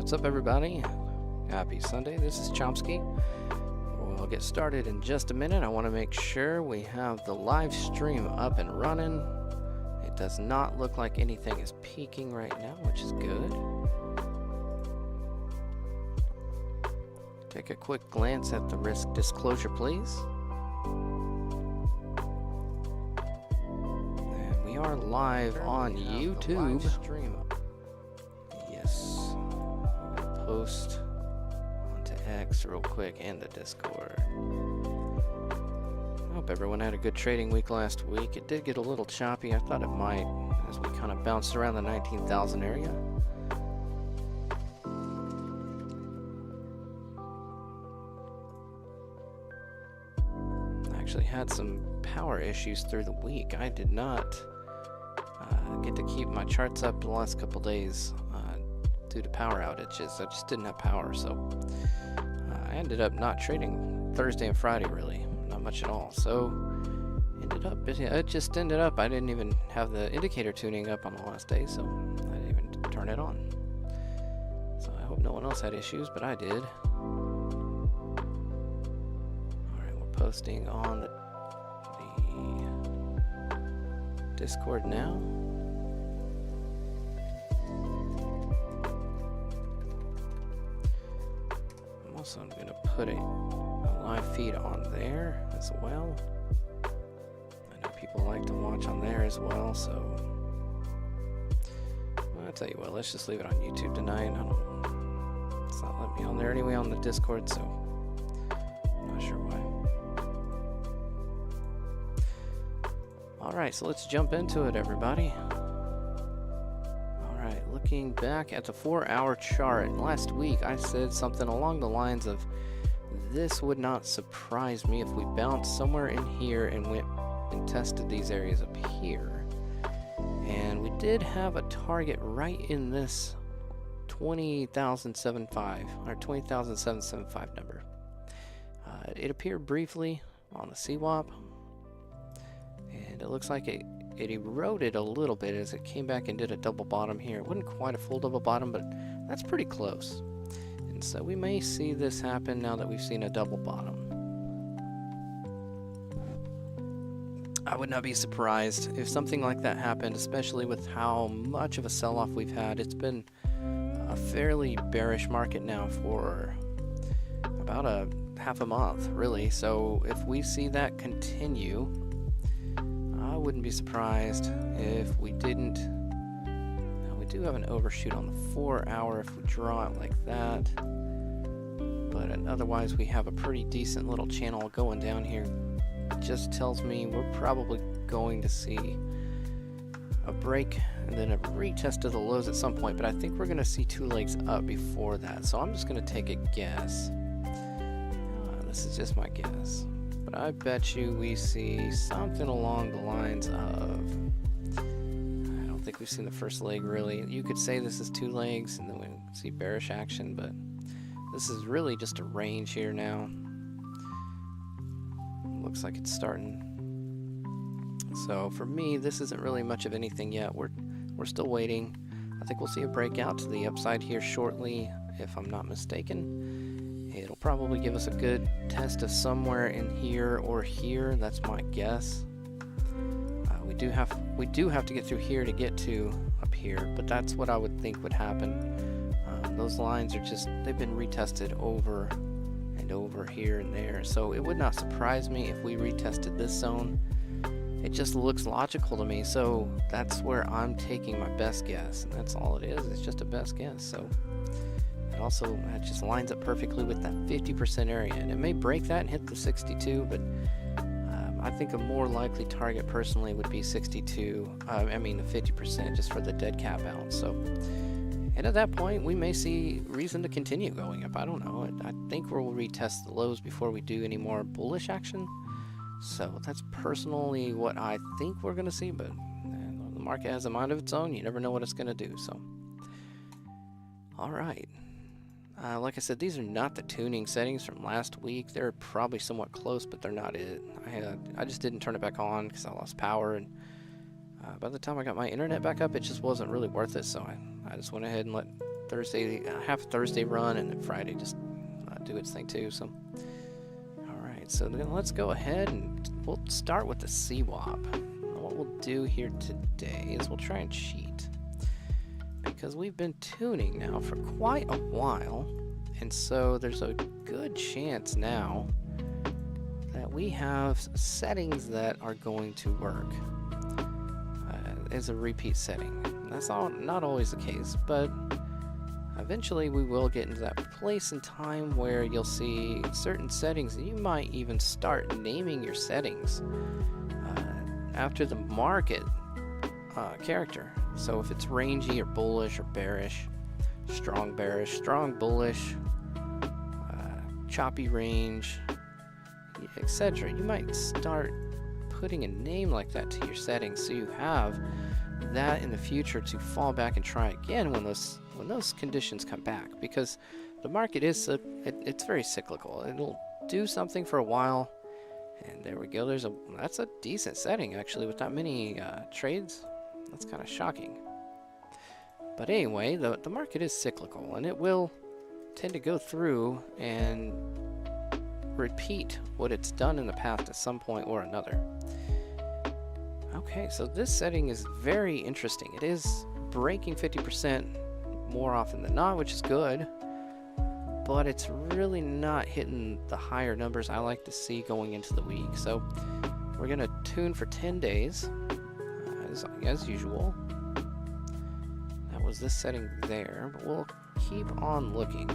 What's up, everybody? Happy Sunday. This is Chompsky. We'll get started in just a minute. I want to make sure we have the live stream up and running. It does not look like anything is peaking right now, which is good. Take a quick glance at the risk disclosure, please. And we are live on YouTube. Yes. Post onto X real quick and the Discord. I hope everyone had a good trading week last week. It did get a little choppy. I thought it might as we kind of bounced around the 19,000 area. I actually had some power issues through the week. I did not get to keep my charts up the last couple days due to power outages. I just didn't have power, so I ended up not trading Thursday and Friday, really, not much at all. So it just ended up I didn't even have the indicator tuning up on the last day, so I didn't even turn it on. So I hope no one else had issues, but I did. Alright, we're posting on the Discord now. Also, I'm going to put a live feed on there as well. I know people like to watch on there as well, so I'll tell you what, let's just leave it on YouTube tonight. It's not letting me on there anyway on the Discord, so I'm not sure why. Alright, so let's jump into it, everybody. Looking back at the 4-hour chart, last week I said something along the lines of, this would not surprise me if we bounced somewhere in here and went and tested these areas up here. And we did have a target right in this 20,775 or 20,775 number. It appeared briefly on the CWAP, and it looks like it eroded a little bit as it came back and did a double bottom here. It wasn't quite a full double bottom, but that's pretty close. And so we may see this happen now that we've seen a double bottom. I would not be surprised if something like that happened, especially with how much of a sell-off we've had. It's been a fairly bearish market now for about a half a month, really. So if we see that continue, I wouldn't be surprised if we didn't. Now we do have an overshoot on the 4-hour if we draw it like that, but otherwise we have a pretty decent little channel going down here. It just tells me we're probably going to see a break and then a retest of the lows at some point, but I think we're going to see two legs up before that, so I'm just going to take a guess. This is just my guess. But I bet you we see something along the lines of, I don't think we've seen the first leg really. You could say this is two legs and then we see bearish action, but this is really just a range here now. Looks like it's starting. So for me, this isn't really much of anything yet. We're still waiting. I think we'll see a breakout to the upside here shortly, if I'm not mistaken. It'll probably give us a good test of somewhere in here or here. That's my guess. We do have to get through here to get to up here, but that's what I would think would happen. Those lines are just, they've been retested over and over here and there, so it would not surprise me if we retested this zone. It just looks logical to me, so that's where I'm taking my best guess, and that's all it is. It's just a best guess. So also, it just lines up perfectly with that 50% area, and it may break that and hit the 62, but I think a more likely target personally would be 62, I mean the 50% just for the dead cap out. So, and at that point we may see reason to continue going up. I don't know. I think we'll retest the lows before we do any more bullish action. So that's personally what I think we're going to see, but the market has a mind of its own. You never know what it's going to do. So, all right. Like I said, these are not the tuning settings from last week. They're probably somewhat close, but they're not it. I just didn't turn it back on because I lost power, and by the time I got my internet back up, it just wasn't really worth it, so I just went ahead and let Thursday, half a Thursday run, and then Friday just do its thing too. So, all right. So then let's go ahead and we'll start with the CWAP. What we'll do here today is we'll try and cheat, because we've been tuning now for quite a while, and so there's a good chance now that we have settings that are going to work as a repeat setting. That's not always the case, but eventually we will get into that place in time where you'll see certain settings, and you might even start naming your settings after the market character. So if it's rangy or bullish or bearish, strong bullish, choppy range, etc., you might start putting a name like that to your settings, so you have that in the future to fall back and try again when those conditions come back, because the market is it's very cyclical. It'll do something for a while, and there we go. That's a decent setting actually with that many trades. That's kind of shocking. But anyway, the market is cyclical, and it will tend to go through and repeat what it's done in the past at some point or another. Okay, so this setting is very interesting. It is breaking 50% more often than not, which is good, but it's really not hitting the higher numbers I like to see going into the week. So we're going to tune for 10 days, as usual. That was this setting there, but we'll keep on looking.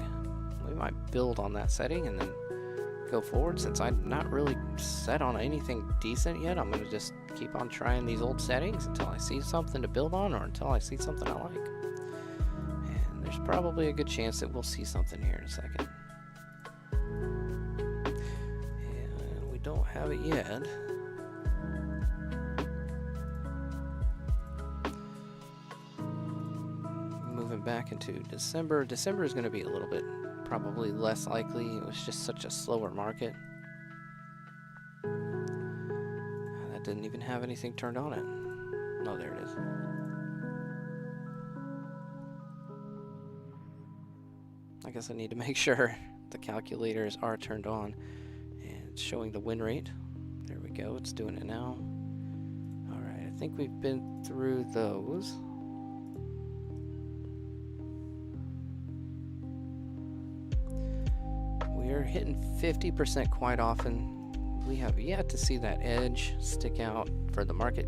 We might build on that setting and then go forward. Since I'm not really set on anything decent yet, I'm going to just keep on trying these old settings until I see something to build on, or until I see something I like. And there's probably a good chance that we'll see something here in a second. And we don't have it yet. Moving back into December. December is going to be a little bit probably less likely. It was just such a slower market. That didn't even have anything turned on it. Oh, there it is. I guess I need to make sure the calculators are turned on, and it's showing the win rate. There we go, it's doing it now. Alright, I think we've been through those. We're hitting 50% quite often. We have yet to see that edge stick out for the market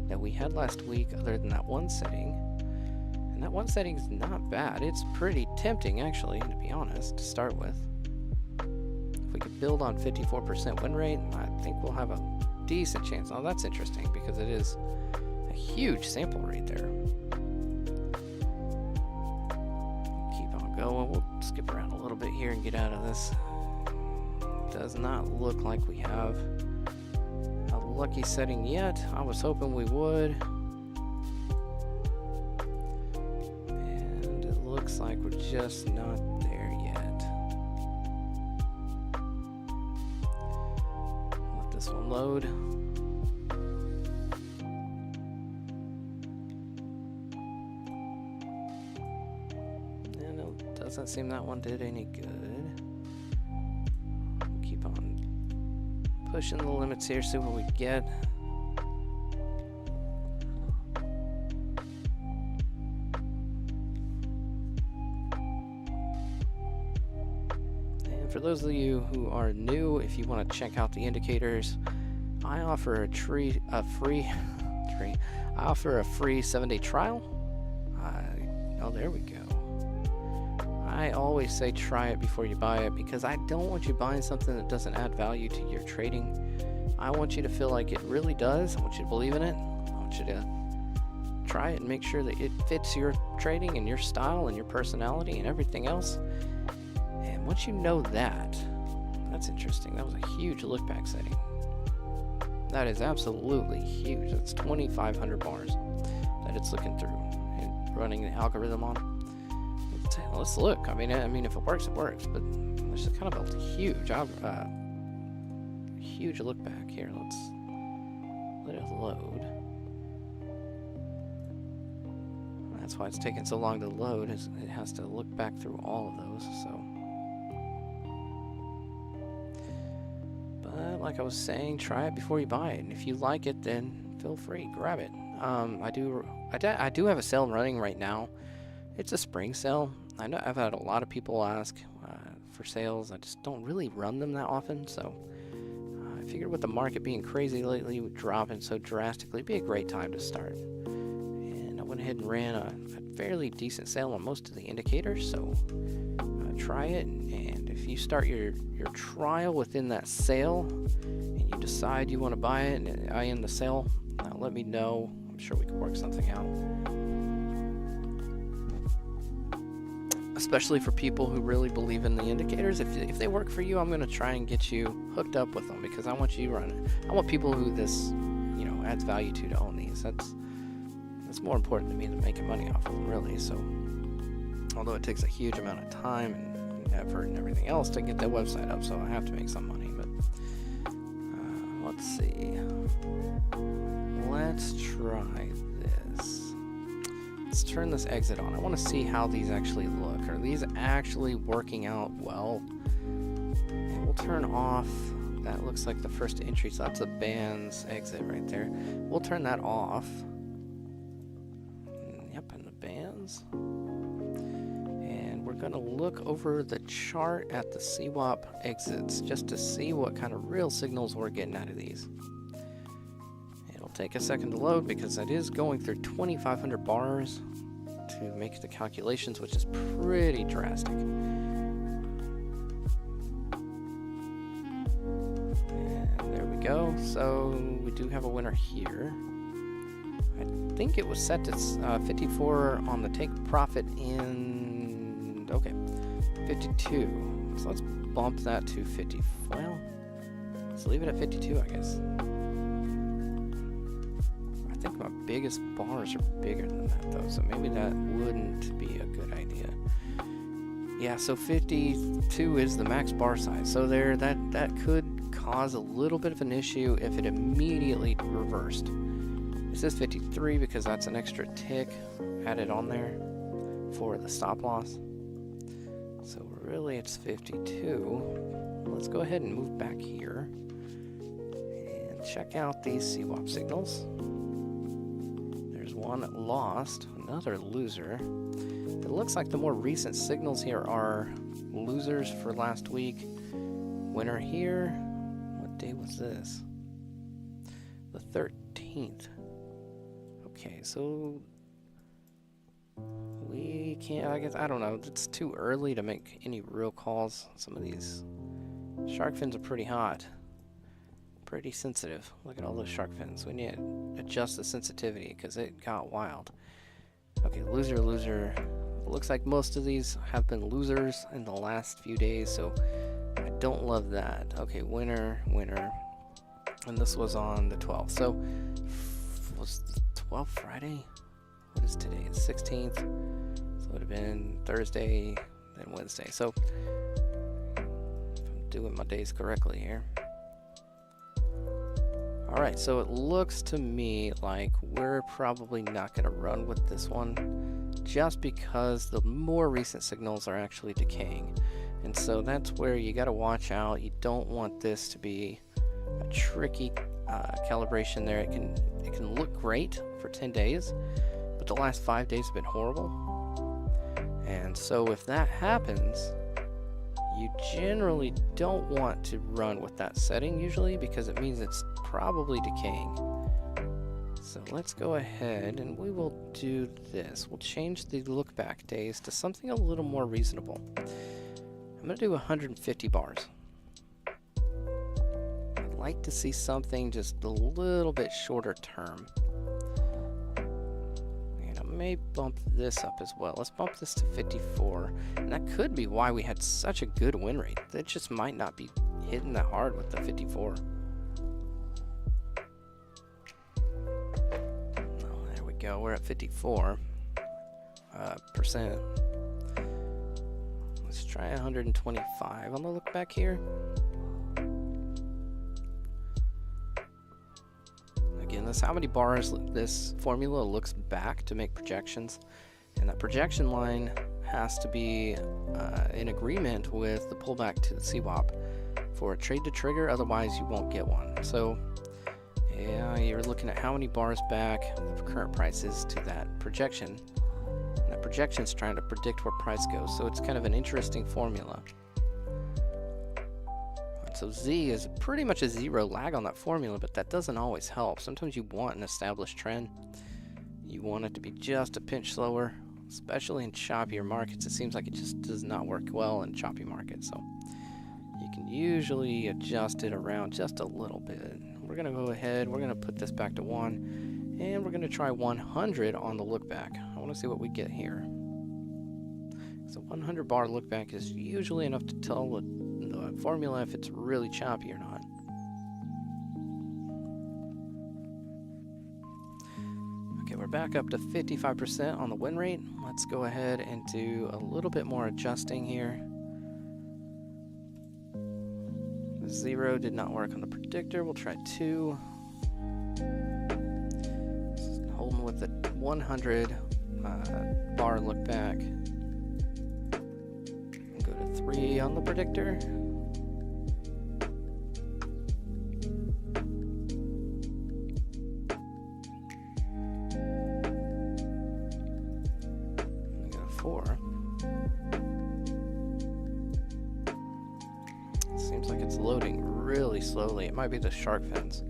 that we had last week, other than that one setting. And that one setting is not bad. It's pretty tempting, actually, to be honest, to start with. If we could build on 54% win rate, I think we'll have a decent chance. Oh, that's interesting, because it is a huge sample rate there. Keep on going. We'll skip around a little bit here and get out of this. Does not look like we have a lucky setting yet. I was hoping we would. And it looks like we're just not there yet. Let this one load. And it doesn't seem that one did any good. Pushing the limits here, see what we get. And for those of you who are new, if you want to check out the indicators, I offer a free 7-day trial. Oh, there we go. I always say try it before you buy it, because I don't want you buying something that doesn't add value to your trading. I want you to feel like it really does. I want you to believe in it. I want you to try it and make sure that it fits your trading and your style and your personality and everything else. And once you know that, that's interesting. That was a huge look back setting. That is absolutely huge. That's 2,500 bars that it's looking through and running the algorithm on. Let's look. I mean, if it works, it works. But there's kind of a huge look back here. Let's let it load. That's why it's taking so long to load, is it has to look back through all of those. So, but like I was saying, try it before you buy it, and if you like it, then feel free, grab it. I do have a sale running right now. It's a spring sale. I know I've had a lot of people ask for sales. I just don't really run them that often, so I figured with the market being crazy lately, dropping so drastically, it'd be a great time to start. And I went ahead and ran a fairly decent sale on most of the indicators, so try it. And if you start your trial within that sale and you decide you want to buy it and I end the sale, let me know. I'm sure we can work something out. Especially for people who really believe in the indicators. If they work for you, I'm going to try and get you hooked up with them because I want you running. I want people who this, adds value to own these. That's more important to me than making money off of them, really. So, although it takes a huge amount of time and effort and everything else to get that website up, so I have to make some money. But let's see. Let's try this. Let's turn this exit on. I want to see how these actually look. Are these actually working out well? And we'll turn off. That looks like the first entry, so that's a bands exit right there. We'll turn that off. Yep, and the bands. And we're going to look over the chart at the CWAP exits just to see what kind of real signals we're getting out of these. Take a second to load because it is going through 2,500 bars to make the calculations, which is pretty drastic. And there we go. So we do have a winner here. I think it was set to 54 on the take profit in, okay, 52. So let's bump that to 50. Well, let's leave it at 52, I guess. I think my biggest bars are bigger than that though, so maybe that wouldn't be a good idea. Yeah, so 52 is the max bar size. So there, that could cause a little bit of an issue if it immediately reversed. It says 53 because that's an extra tick added on there for the stop loss. So really it's 52. Let's go ahead and move back here and check out these CWAP signals. One lost, another loser. It looks like the more recent signals here are losers for last week. Winner here. What day was this? The 13th. Okay, so we can't, I guess, I don't know. It's too early to make any real calls. Some of these shark fins are pretty hot. Pretty sensitive. Look at all those shark fins. We need to adjust the sensitivity because it got wild. Okay, loser. It looks like most of these have been losers in the last few days, so I don't love that. Okay, winner. And this was on the 12th. So, was the 12th Friday? What is today? It's 16th. So it would have been Thursday, then Wednesday. So, if I'm doing my days correctly here. Alright, so it looks to me like we're probably not going to run with this one just because the more recent signals are actually decaying. And so that's where you got to watch out. You don't want this to be a tricky calibration there. It can look great for 10 days, but the last 5 days have been horrible. And so if that happens, you generally don't want to run with that setting usually because it means it's probably decaying. So let's go ahead and we will do this. We'll change the look back days to something a little more reasonable. I'm going to do 150 bars. I'd like to see something just a little bit shorter term. And I may bump this up as well. Let's bump this to 54. And that could be why we had such a good win rate. That just might not be hitting that hard with the 54. Go. We're at 54%. Let's try 125 on the look back here. Again, that's how many bars this formula looks back to make projections. And that projection line has to be in agreement with the pullback to the CWAP for a trade to trigger, otherwise you won't get one. So yeah, you're looking at how many bars back the current price is to that projection. And that projection is trying to predict where price goes, so it's kind of an interesting formula. And so Z is pretty much a zero lag on that formula, but that doesn't always help. Sometimes you want an established trend. You want it to be just a pinch slower, especially in choppier markets. It seems like it just does not work well in choppy markets, so you can usually adjust it around just a little bit. We're going to go ahead, we're going to put this back to 1, and we're going to try 100 on the look back. I want to see what we get here. So 100 bar look back is usually enough to tell the formula if it's really choppy or not. Okay, we're back up to 55% on the win rate. Let's go ahead and do a little bit more adjusting here. 0 did not work on the predictor. We'll try 2. Holding with the 100 bar look back. Go to 3 on the predictor. And go to 4. Seems like it's loading really slowly. It might be the shark fins.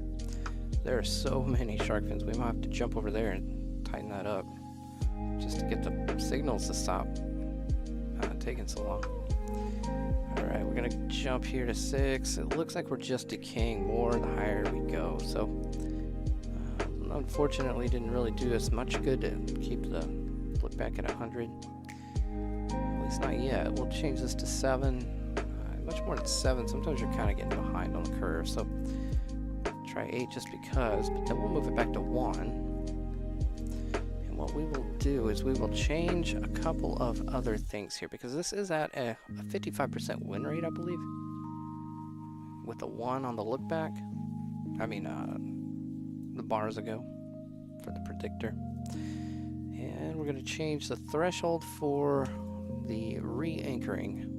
There are so many shark fins. We might have to jump over there and tighten that up just to get the signals to stop taking so long. Alright, we're gonna jump here to 6. It looks like we're just decaying more the higher we go. So unfortunately didn't really do us much good to keep the look back at 100. At least not yet. We'll change this to 7. Much more than 7. Sometimes you're kind of getting behind on the curve, so try 8 just because, but then we'll move it back to 1. And what we will do is we will change a couple of other things here, because this is at a 55% win rate, I believe, with a 1 on the look back. I mean, the bars ago for the predictor. And we're going to change the threshold for the re-anchoring.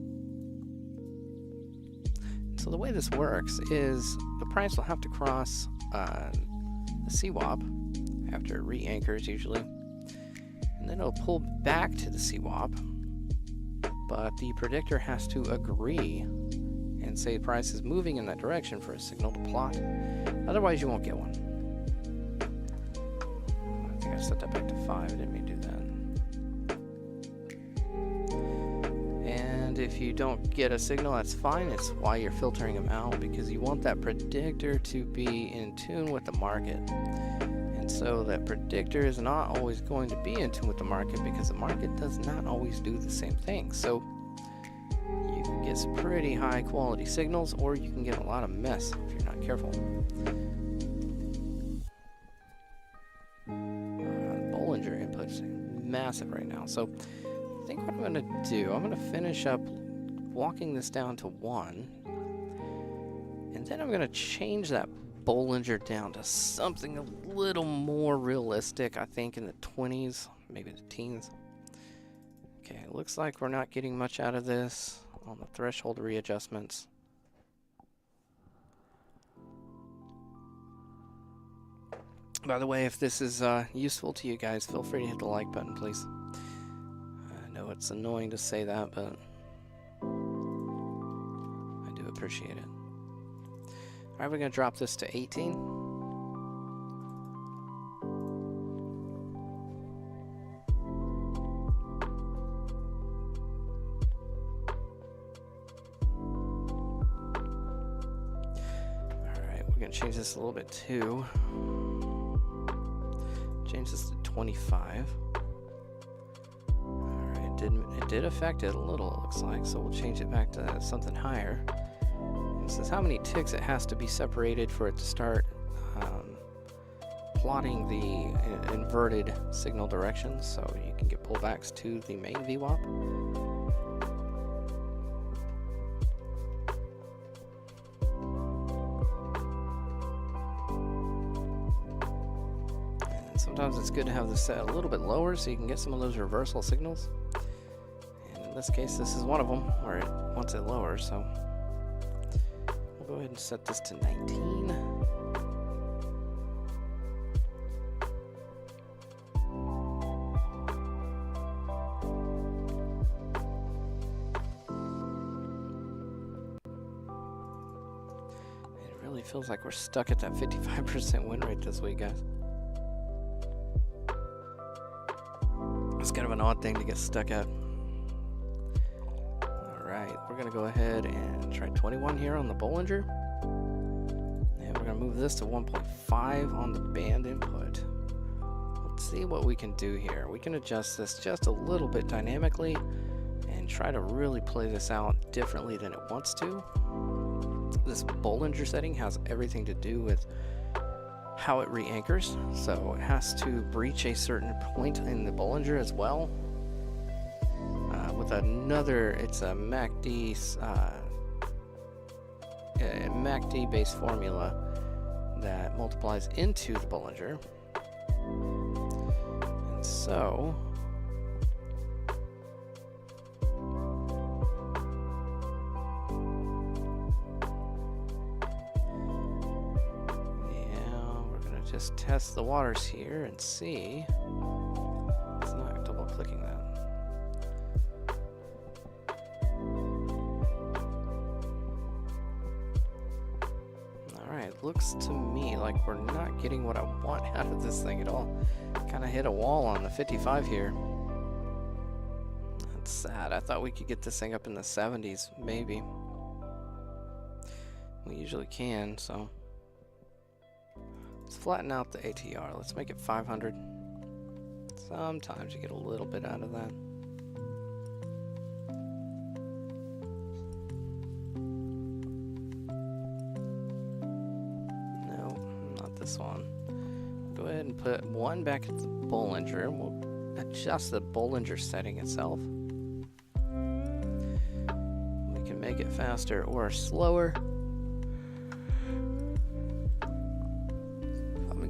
So the way this works is the price will have to cross the CWAP after it re-anchors usually, and then it'll pull back to the CWAP, but the predictor has to agree and say the price is moving in that direction for a signal to plot. Otherwise you won't get one. I think I set that back to 5. I didn't mean to do that. And if you don't get a signal, that's fine. It's why you're filtering them out, because you want that predictor to be in tune with the market. And so that predictor is not always going to be in tune with the market, because the market does not always do the same thing. So you can get some pretty high quality signals, or you can get a lot of mess if you're not careful. Bollinger input's massive right now. So I think what I'm going to do, I'm going to finish up walking this down to 1, and then I'm going to change that Bollinger down to something a little more realistic, I think in the 20s, maybe the teens. Okay, it looks like we're not getting much out of this on the threshold readjustments. By the way, if this is useful to you guys, feel free to hit the like button, please. I know it's annoying to say that, but I do appreciate it. Alright, we're going to drop this to 18. Alright, we're going to change this a little bit too. Change this to 25. Alright, it did affect it a little, it looks like, so we'll change it back to something higher. This is how many ticks it has to be separated for it to start plotting the inverted signal directions, so you can get pullbacks to the main VWAP. Sometimes it's good to have this set a little bit lower so you can get some of those reversal signals. And in this case, this is one of them where it wants it lower, so we'll go ahead and set this to 19. It really feels like we're stuck at that 55% win rate this week, guys. It's kind of an odd thing to get stuck at. Alright, we're going to go ahead and try 21 here on the Bollinger. And we're going to move this to 1.5 on the band input. Let's see what we can do here. We can adjust this just a little bit dynamically and try to really play this out differently than it wants to. This Bollinger setting has everything to do with how it re-anchors, so it has to breach a certain point in the Bollinger as well. With another, it's a MACD based formula that multiplies into the Bollinger, and so just test the waters here and see. It's not double clicking that. Alright, looks to me like we're not getting what I want out of this thing at all. Kind of hit a wall on the 55 here. That's sad. I thought we could get this thing up in the 70s, maybe. We usually can, so. Let's flatten out the ATR. Let's make it 500. Sometimes you get a little bit out of that. No, not this one. Go ahead and put one back at the Bollinger. We'll adjust the Bollinger setting itself. We can make it faster or slower.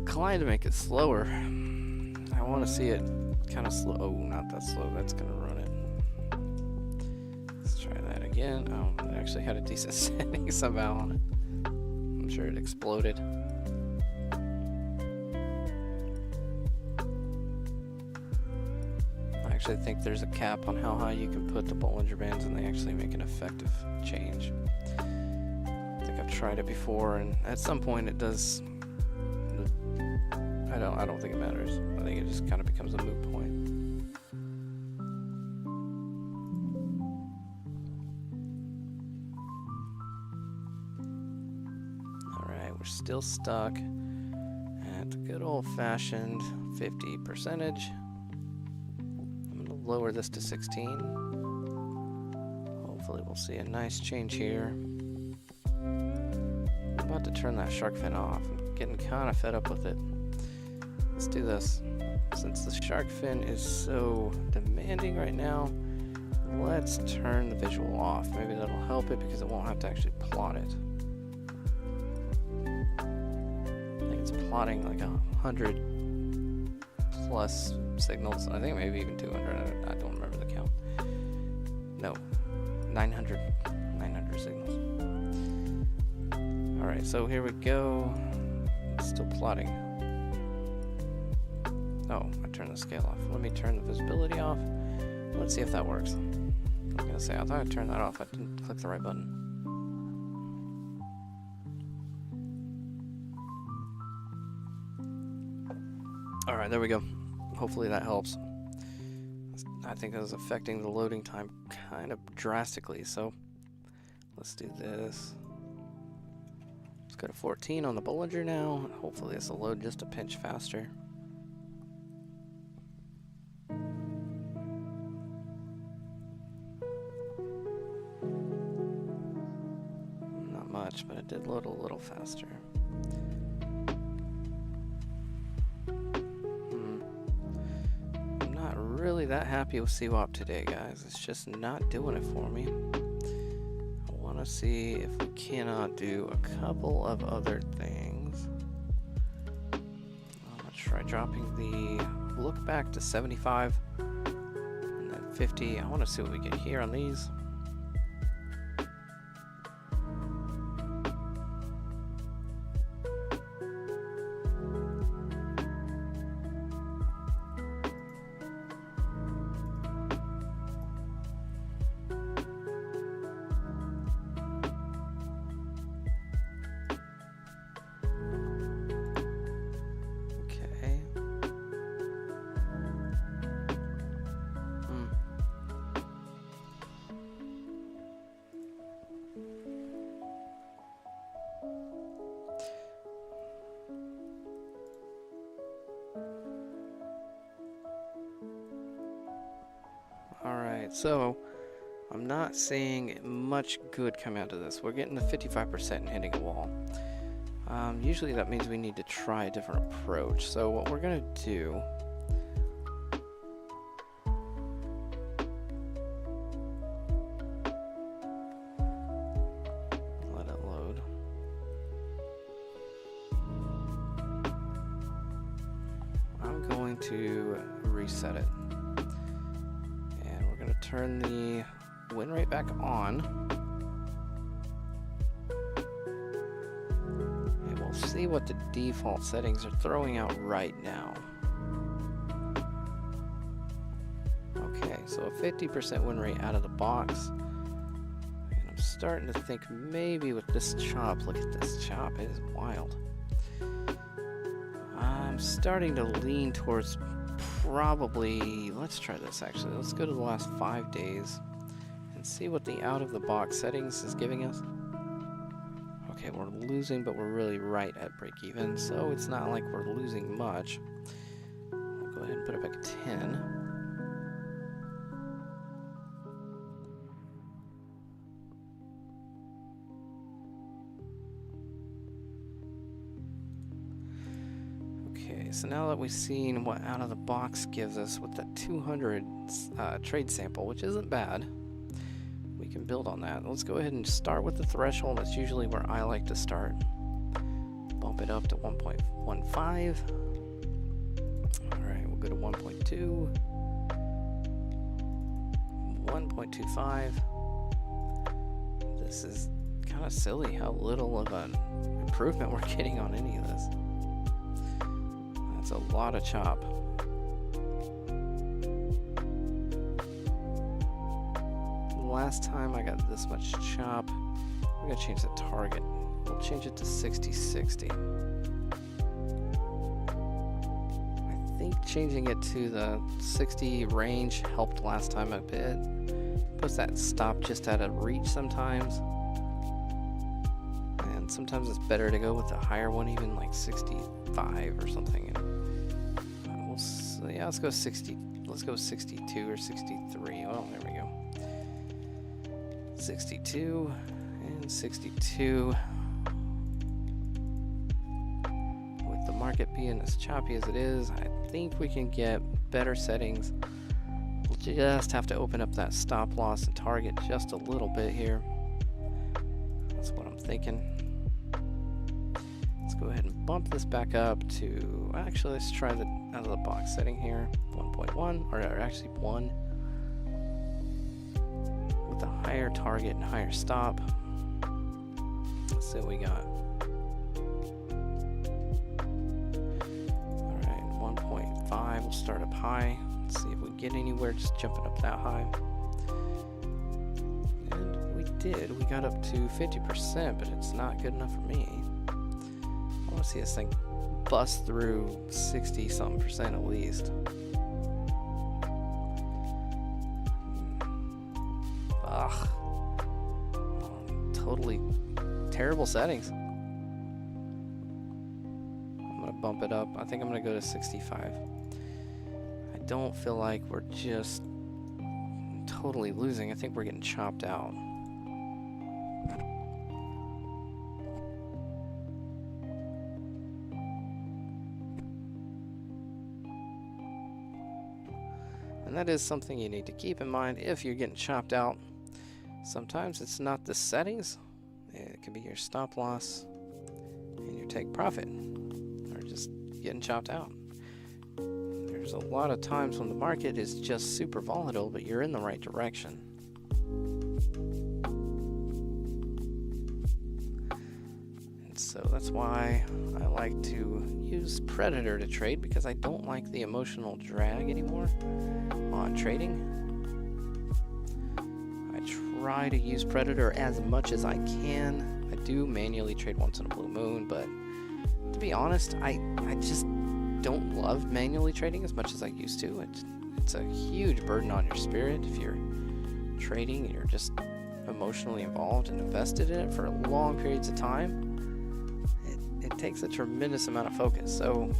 Inclined to make it slower. I want to see it kind of slow. Oh, not that slow. That's going to run it. Let's try that again. Oh, it actually had a decent setting somehow on it. I'm sure it exploded. I actually think there's a cap on how high you can put the Bollinger Bands, and they actually make an effective change. I think I've tried it before, and at some point it does. I don't think it matters. I think it just kind of becomes a moot point. Alright, we're still stuck at the good old-fashioned 50 percentage. I'm going to lower this to 16. Hopefully we'll see a nice change here. I'm about to turn that shark fin off. I'm getting kind of fed up with it. Let's do this. Since the shark fin is so demanding right now, let's turn the visual off. Maybe that'll help it because it won't have to actually plot it. I think it's plotting like 100 plus signals. I think maybe even 200. I don't remember the count. No, 900 signals. Alright, so here we go. It's still plotting. Oh, I turned the scale off. Let me turn the visibility off. Let's see if that works. I was gonna say, I thought I turned that off. I didn't click the right button. Alright, there we go. Hopefully that helps. I think that was affecting the loading time kind of drastically, so let's do this. Let's go to 14 on the Bollinger now. Hopefully this will load just a pinch faster. But it did load a little faster. I'm not really that happy with CWAP today, guys. It's just not doing it for me. I want to see if we cannot do a couple of other things. I'm going to try try dropping the look back to 75 and then 50. I want to see what we get here on these. Alright, so I'm not seeing much good come out of this. We're getting to 55% and hitting a wall. Usually that means we need to try a different approach. So what we're going to do... let it load. I'm going to reset it. Turn the win rate back on, and we'll see what the default settings are throwing out right now. Okay, so a 50% win rate out of the box, and I'm starting to think maybe with this chop, look at this chop, it is wild. I'm starting to lean towards probably, let's try this actually. Let's go to the last 5 days and see what the out of the box settings is giving us. Okay, we're losing, but we're really right at break even, so it's not like we're losing much. We'll go ahead and put it back at 10. So now that we've seen what out of the box gives us with that 200 trade sample, which isn't bad, we can build on that. Let's go ahead and start with the threshold. That's usually where I like to start. Bump it up to 1.15. Alright, we'll go to 1.2. 1.25. This is kind of silly how little of an improvement we're getting on any of this. That's a lot of chop. Last time I got this much chop, we're going to change the target. We'll change it to 60-60. I think changing it to the 60 range helped last time a bit. Puts that stop just out of reach sometimes. And sometimes it's better to go with a higher one, even like 65 or something. Yeah, let's go 60. Let's go 62 or 63. Well, there we go. 62 and 62. With the market being as choppy as it is, I think we can get better settings. We'll just have to open up that stop loss and target just a little bit here. That's what I'm thinking. Let's go ahead and bump this back up to, actually let's try the out of the box setting here, 1.1, or actually 1, with a higher target and higher stop. Let's see what we got. Alright, 1.5, we'll start up high. Let's see if we get anywhere just jumping up that high. And we did, we got up to 50%, but it's not good enough for me. I want to see this thing bust through 60-something% at least. Ugh. Totally terrible settings. I'm gonna bump it up. I think I'm gonna go to 65. I don't feel like we're just totally losing. I think we're getting chopped out. And that is something you need to keep in mind if you're getting chopped out. Sometimes it's not the settings, it can be your stop loss and your take profit, or just getting chopped out. There's a lot of times when the market is just super volatile, but you're in the right direction. And so that's why I like to use Predator to trade, because I don't like the emotional drag anymore on trading. I try to use Predator as much as I can. I do manually trade once in a blue moon, but to be honest, I just don't love manually trading as much as I used to. It's a huge burden on your spirit if you're trading and you're just emotionally involved and invested in it for long periods of time. It takes a tremendous amount of focus. So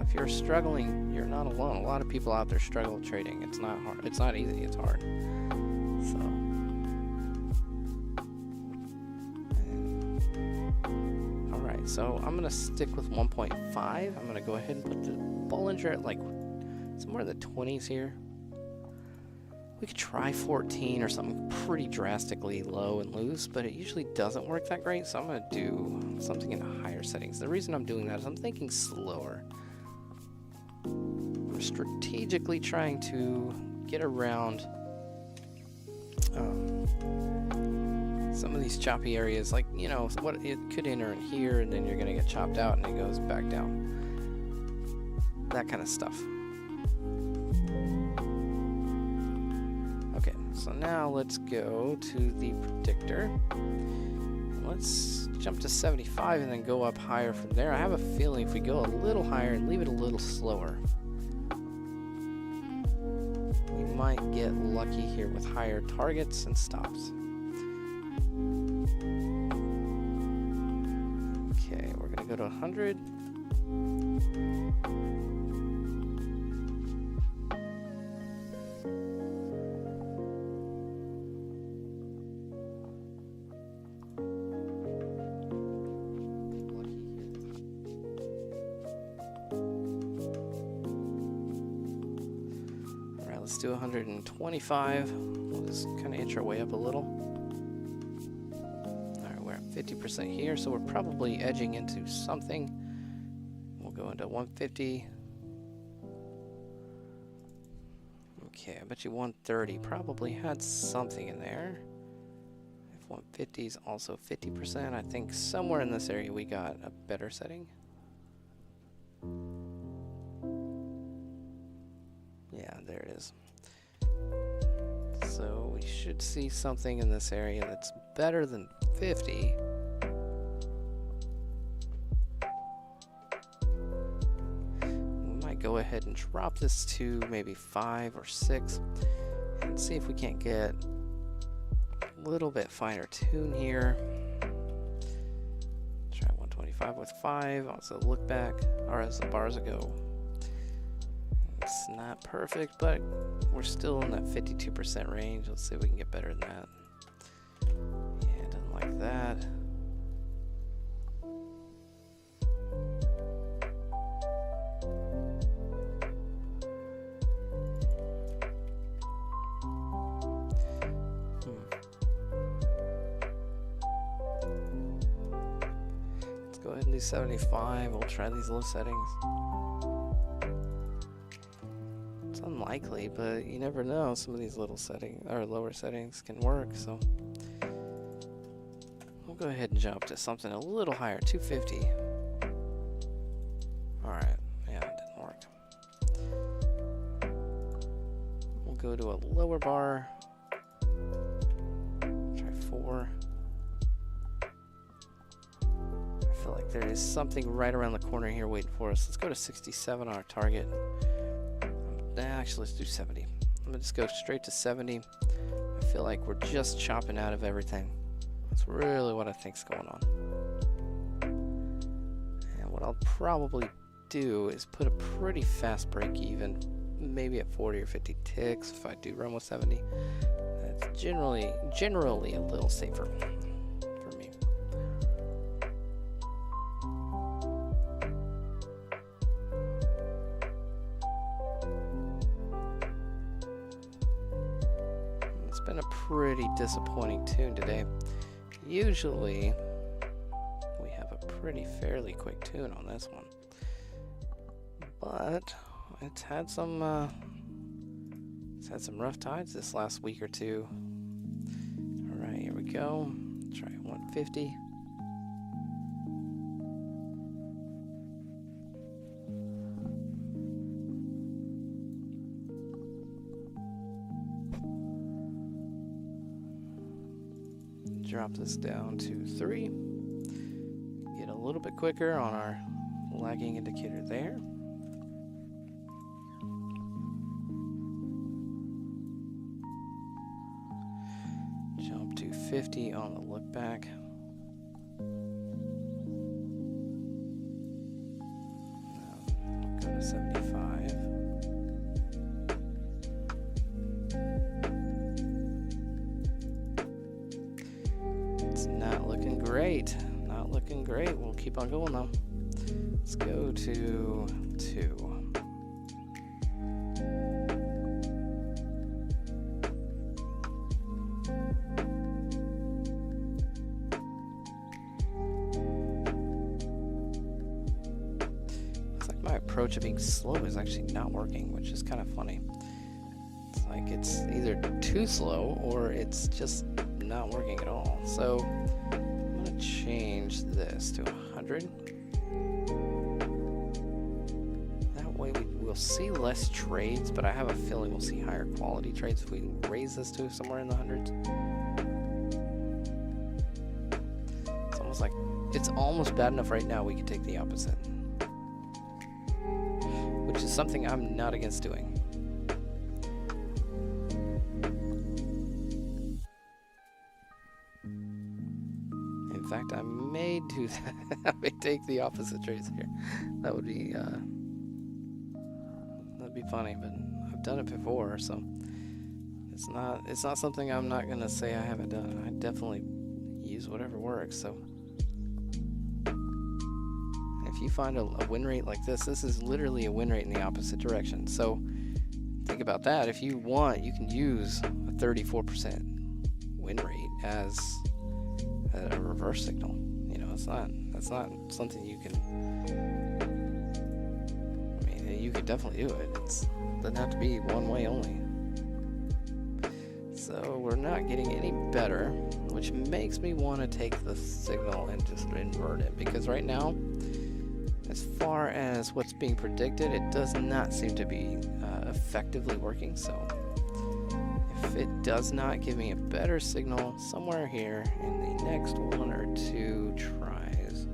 if you're struggling, you're not alone. A lot of people out there struggle with trading. It's not hard. It's not easy. It's hard. So. So I'm going to stick with 1.5. I'm going to go ahead and put the Bollinger at like somewhere in the 20s here. We could try 14 or something pretty drastically low and loose, but it usually doesn't work that great. So I'm going to do something in the higher settings. The reason I'm doing that is I'm thinking slower. I'm strategically trying to get around some of these choppy areas, like, you know, what it could enter in here and then you're going to get chopped out and it goes back down. That kind of stuff. Okay, so now let's go to the predictor. Let's jump to 75 and then go up higher from there. I have a feeling if we go a little higher and leave it a little slower, we might get lucky here with higher targets and stops. Okay, we're going to go to 100. All right, let's do 125. We'll just kind of inch our way up a little. 50% here, so we're probably edging into something. We'll go into 150. Okay, I bet you 130 probably had something in there. If 150 is also 50%, I think somewhere in this area we got a better setting. Yeah, there it is. So we should see something in this area that's better than 50. We might go ahead and drop this to maybe 5 or 6 and see if we can't get a little bit finer tune here. Try 125 with 5. Also look back, or as the bars go. It's not perfect, but we're still in that 52% range. Let's see if we can get better than that. Yeah, it doesn't like that. Let's go ahead and do 75. We'll try these low settings. Unlikely, but you never know. Some of these little settings or lower settings can work, so we'll go ahead and jump to something a little higher, 250. Alright, yeah, it didn't work. We'll go to a lower bar, try 4. I feel like there is something right around the corner here waiting for us. Let's go to 67 on our target. Actually, let's do 70. I'm gonna just go straight to 70. I feel like we're just chopping out of everything. That's really what I think's going on. And what I'll probably do is put a pretty fast break even, maybe at 40 or 50 ticks if I do run with 70. That's generally a little safer for me. Been a pretty disappointing tune today. Usually we have a pretty fairly quick tune on this one, but it's had some rough tides this last week or two. All right, here we go. Try 150. Drop this down to 3. Get a little bit quicker on our lagging indicator there. Jump to 50 on the look back. Now go to 75. It's not looking great. Not looking great. We'll keep on going though. Let's go to 2. Approach of being slow is actually not working, which is kind of funny. It's like it's either too slow or it's just not working at all. So I'm going to change this to 100. That way we'll see less trades, but I have a feeling we'll see higher quality trades if we raise this to somewhere in the hundreds. It's almost bad enough right now we could take the opposite, which is something I'm not against doing. In fact, I may do that. I may take the opposite trades here. That would be that'd be funny, but I've done it before, so it's not something I'm not gonna say I haven't done. I definitely use whatever works. So if you find a win rate like this is literally a win rate in the opposite direction. So think about that. If you want, you can use a 34% win rate as a reverse signal. You know, that's not something you can. I mean, you could definitely do it. It doesn't have to be one way only. So we're not getting any better, which makes me want to take the signal and just invert it, because right now, as far as what's being predicted, it does not seem to be effectively working. So if it does not give me a better signal somewhere here in the next 1 or 2 tries,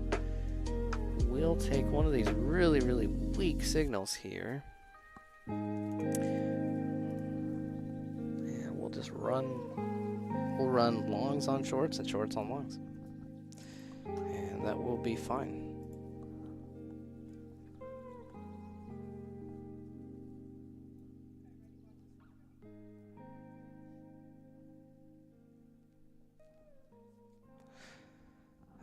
we'll take one of these really, really weak signals here, and we'll just run longs on shorts and shorts on longs, and that will be fine.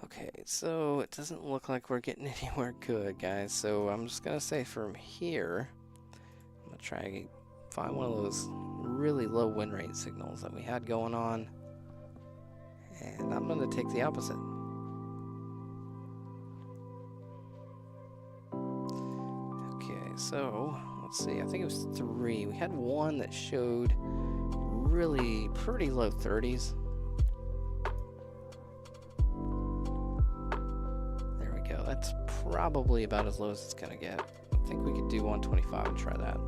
Okay, so it doesn't look like we're getting anywhere good, guys. So I'm just gonna say from here, I'm gonna try to find one of those really low win rate signals that we had going on, and I'm gonna take the opposite. Okay, so let's see. I think it was 3. We had one that showed really pretty low 30s. That's probably about as low as it's gonna get. I think we could do 125 and try that.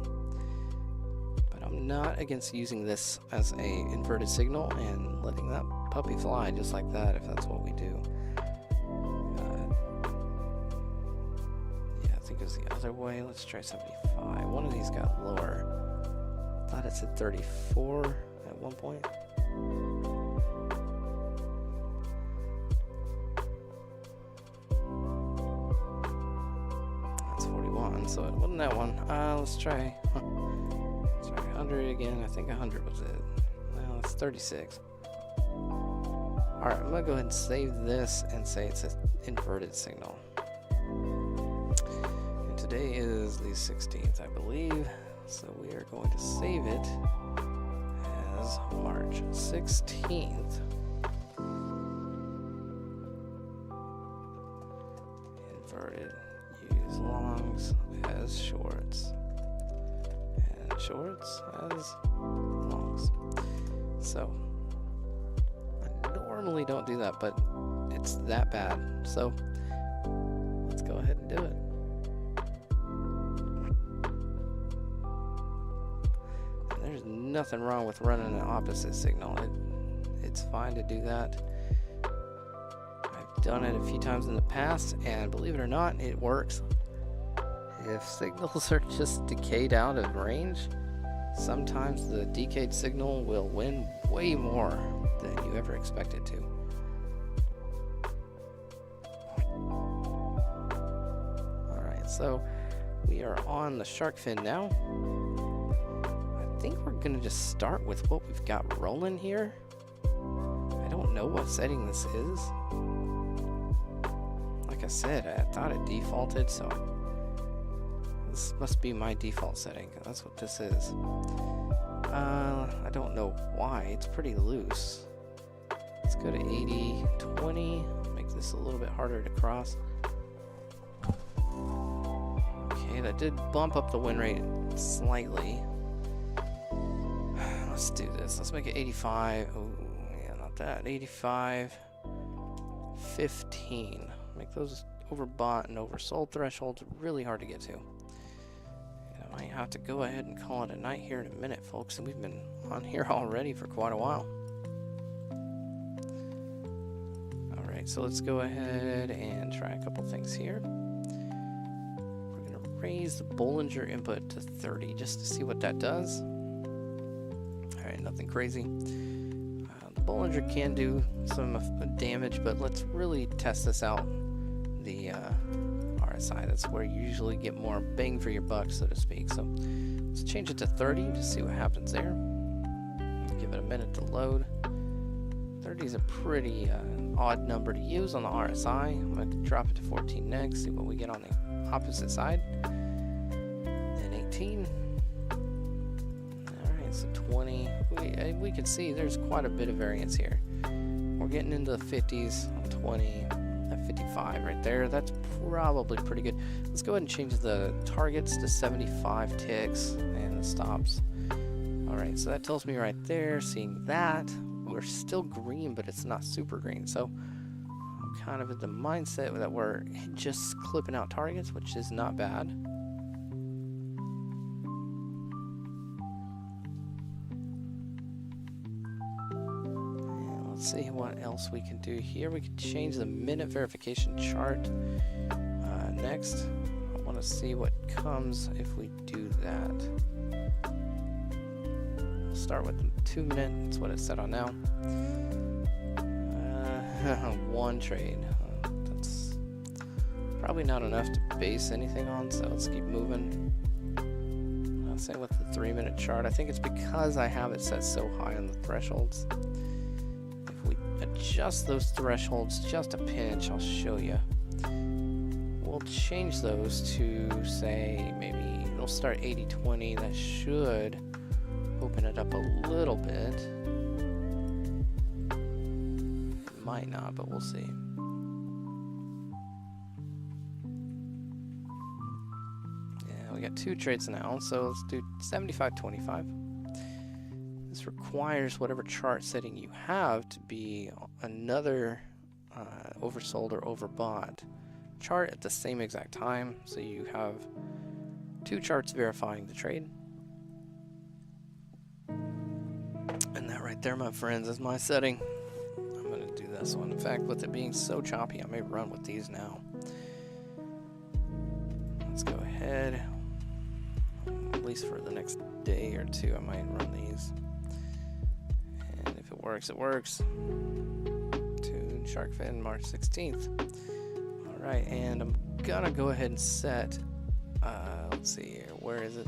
But I'm not against using this as a inverted signal and letting that puppy fly just like that if that's what we do. Yeah, I think it was the other way. Let's try 75. One of these got lower. Thought it said 34 at one point. So it wasn't that one. Let's try 100 again. I think 100 was it. Well, it's 36. Alright, I'm gonna go ahead and save this and say it's an inverted signal. And today is the 16th, I believe. So we are going to save it as March 16th. Inverted. Use longs as shorts. shorts as longs. So I normally don't do that, but it's that bad. So let's go ahead and do it. And there's nothing wrong with running an opposite signal. It's fine to do that. I've done it a few times in the past, and believe it or not, it works. If signals are just decayed out of range, sometimes the decayed signal will win way more than you ever expect it to. Alright, so we are on the shark fin now. I think we're going to just start with what we've got rolling here. I don't know what setting this is. Like I said, I thought it defaulted, so this must be my default setting. That's what this is. I don't know why. It's pretty loose. Let's go to 80, 20. Make this a little bit harder to cross. Okay, that did bump up the win rate slightly. Let's do this. Let's make it 85. Oh, yeah, not that. 85, 15. Make those overbought and oversold thresholds really hard to get to. I might have to go ahead and call it a night here in a minute, folks, and we've been on here already for quite a while. Alright, so let's go ahead and try a couple things here. We're going to raise the Bollinger input to 30 just to see what that does. Alright, nothing crazy. The Bollinger can do some damage, but let's really test this out. The RSI, that's where you usually get more bang for your buck, so to speak. So let's change it to 30 to see what happens there. Give it a minute to load. 30 is a pretty odd number to use on the RSI. I'm going to drop it to 14 next, see what we get on the opposite side. And 18. Alright, so 20. We can see there's quite a bit of variance here. We're getting into the 50s on 20. 55 right there. That's probably pretty good. Let's go ahead and change the targets to 75 ticks and the stops. Alright, so that tells me right there, seeing that, we're still green, but it's not super green. So I'm kind of in the mindset that we're just clipping out targets, which is not bad. Let's see what else we can do here. We can change the minute verification chart next. I want to see what comes if we do that. We'll start with the 2 minute. That's what it's set on now. One trade. That's probably not enough to base anything on, so let's keep moving. Same with the 3 minute chart. I think it's because I have it set so high on the thresholds. Adjust those thresholds just a pinch, I'll show you. We'll change those to, say, maybe it'll start 80-20. That should open it up a little bit. It might not, but we'll see. Yeah, we got 2 trades now, so let's do 75-25. This requires whatever chart setting you have to be another oversold or overbought chart at the same exact time. So you have 2 charts verifying the trade. And that right there, my friends, is my setting. I'm going to do this one. In fact, with it being so choppy, I may run with these now. Let's go ahead. At least for the next day or two, I might run these. And if it works, it works. To shark fin March 16th. Alright, and I'm gonna go ahead and set, let's see here, where is it?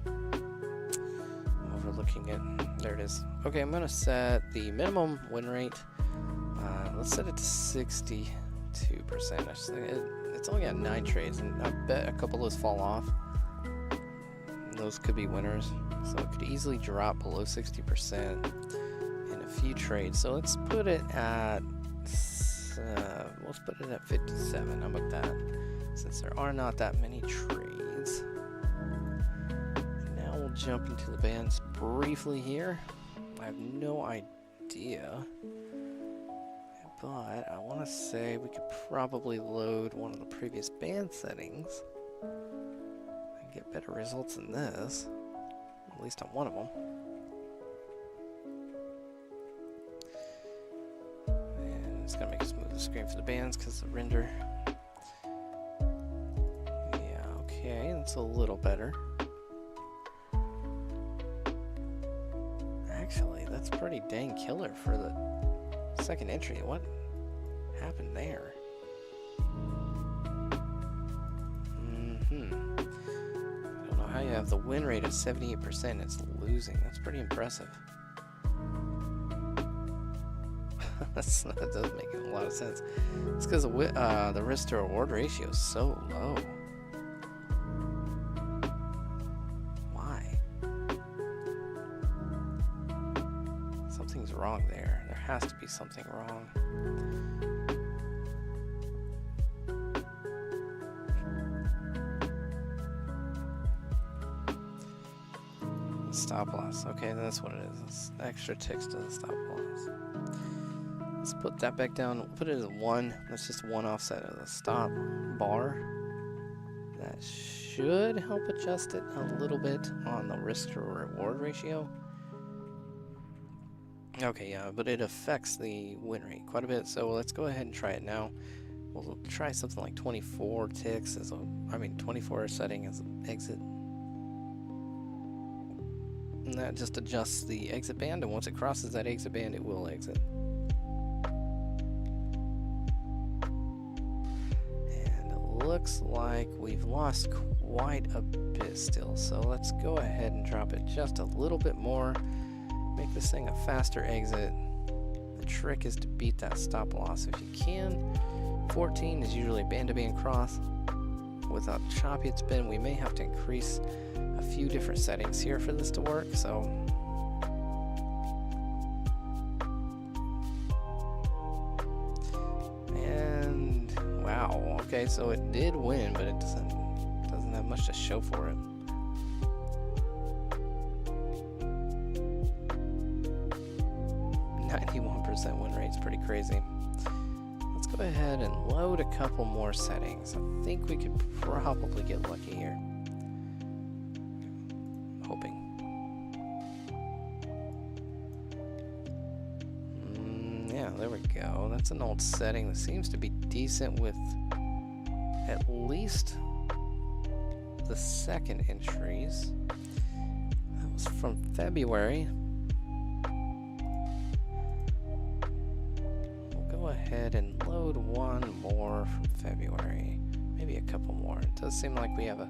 I'm overlooking it. There it is. Okay, I'm gonna set the minimum win rate. Let's set it to 62%. It's only got 9 trades, and I bet a couple of those fall off. Those could be winners, so it could easily drop below 60% in a few trades. So let's put it at 57. How about that? Since there are not that many trades. jump into the bands briefly here. I have no idea, but I want to say we could probably load one of the previous band settings and get better results than this, at least on one of them. And it's gonna make a smoother screen for the bands because the render. Yeah, okay, that's a little better. Actually, that's pretty dang killer for the second entry. What happened there? I don't know how you have the win rate of 78%. It's losing. That's pretty impressive. That does make a lot of sense. It's because the risk to reward ratio is so low. Something's wrong there. There has to be something wrong. Stop loss. Okay, that's what it is. It's extra ticks to the stop loss. Let's put that back down. We'll put it as 1. That's just one offset of the stop bar. That should help adjust it a little bit on the risk to reward ratio. Okay, yeah, but it affects the win rate quite a bit, so let's go ahead and try it now. We'll try something like 24 ticks as a, 24 setting as an exit. And that just adjusts the exit band, and once it crosses that exit band, it will exit. And it looks like we've lost quite a bit still, so let's go ahead and drop it just a little bit more. Make this thing a faster exit. The trick is to beat that stop loss if you can. 14 is usually band-to-band cross. Without choppy spin, we may have to increase a few different settings here for this to work. So, and wow, okay, so it did win, but it doesn't have much to show for it. 91% win rate is pretty crazy. Let's go ahead and load a couple more settings. I think we could probably get lucky here. I'm hoping. Yeah, there we go. That's an old setting that seems to be decent with at least the second entries. That was from February. Ahead and load one more from February, maybe a couple more. It does seem like we have a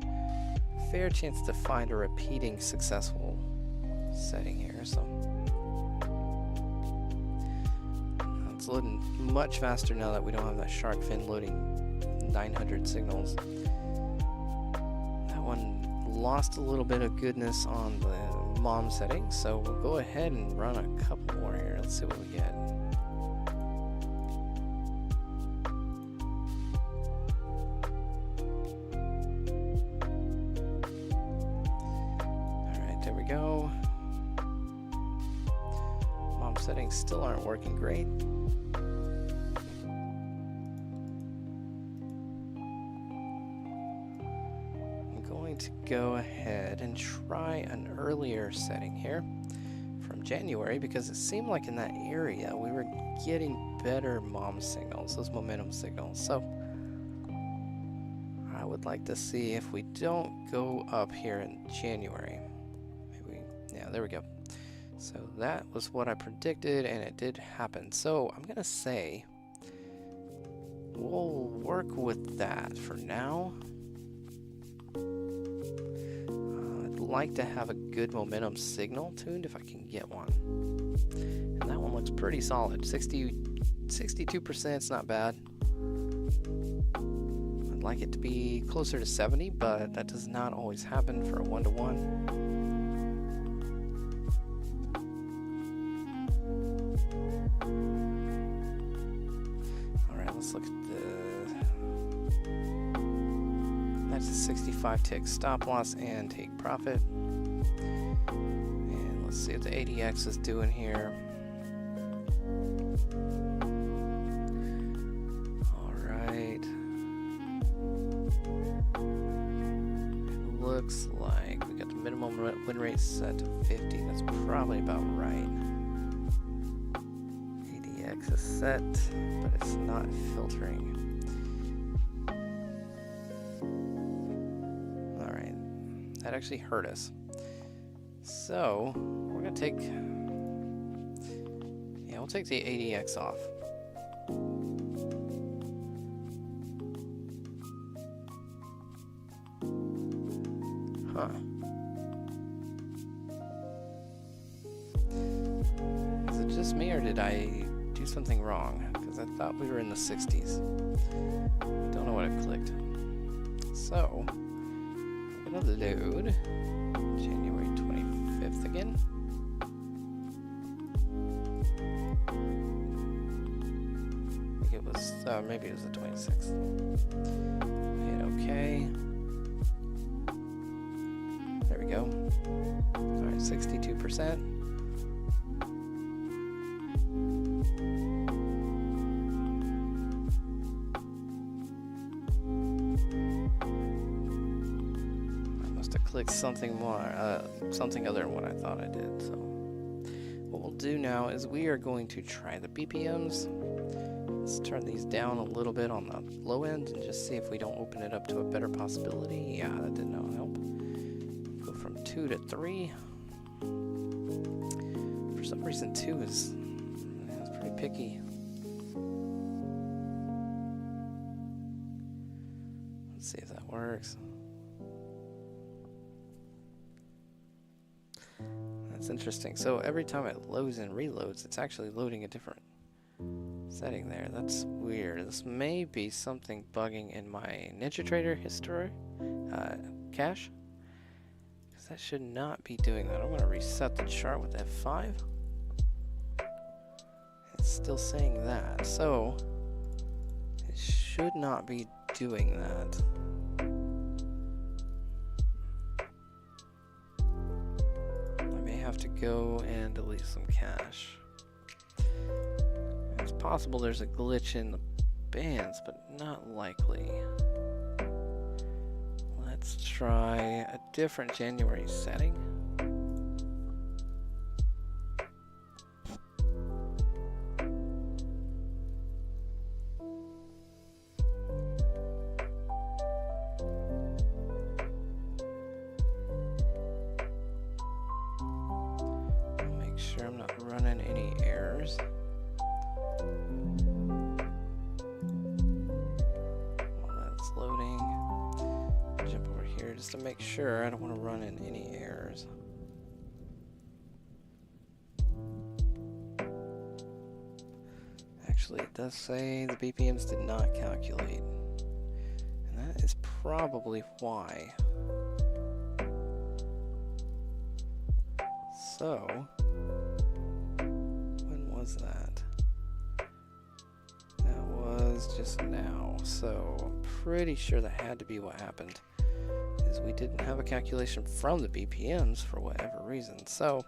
fair chance to find a repeating successful setting here, so it's loading much faster now that we don't have that shark fin loading 900 signals. That one lost a little bit of goodness on the mom setting, so we'll go ahead and run a couple more here. Let's see what we get. There we go. Mom settings still aren't working great. I'm going to go ahead and try an earlier setting here from January because it seemed like in that area we were getting better mom signals, those momentum signals. So I would like to see if we don't go up here in January. Yeah, there we go. So that was what I predicted, and it did happen. So I'm gonna say we'll work with that for now. I'd like to have a good momentum signal tuned if I can get one. And that one looks pretty solid. 62%, it's not bad. I'd like it to be closer to 70, but that does not always happen for a 1-to-1. Let's look at that's a 65 tick stop loss and take profit. And let's see what the ADX is doing here. Alright. It looks like we got the minimum win rate set to 50. That's probably about right. ADX is set, but it's not filtering. That actually hurt us. So we're gonna take, we'll take the ADX off. Huh. Is it just me or did I do something wrong? Because I thought we were in the 60s. Don't know what I clicked. So I'm gonna load January 25th again. I think it was, maybe it was the 26th. Hit OK. There we go. Alright, 62%. Click something more, something other than what I thought I did. So what we'll do now is we are going to try the BPMs. Let's turn these down a little bit on the low end and just see if we don't open it up to a better possibility. Yeah, that did not help. Go from 2 to 3. For some reason 2 is pretty picky. Let's see if that works. That's interesting. So every time it loads and reloads, it's actually loading a different setting there. That's weird. This may be something bugging in my NinjaTrader history cache, because that should not be doing that. I'm going to reset the chart with F5. It's still saying that, so it should not be doing that. Have to go and delete some cache. It's possible there's a glitch in the bands, but not likely. Let's try a different January setting. Just to make sure I don't want to run in any errors. Actually, it does say the BPMs did not calculate, and that is probably why. So, when was that? That was just now, so I'm pretty sure that had to be what happened. Is we didn't have a calculation from the BPMs for whatever reason. So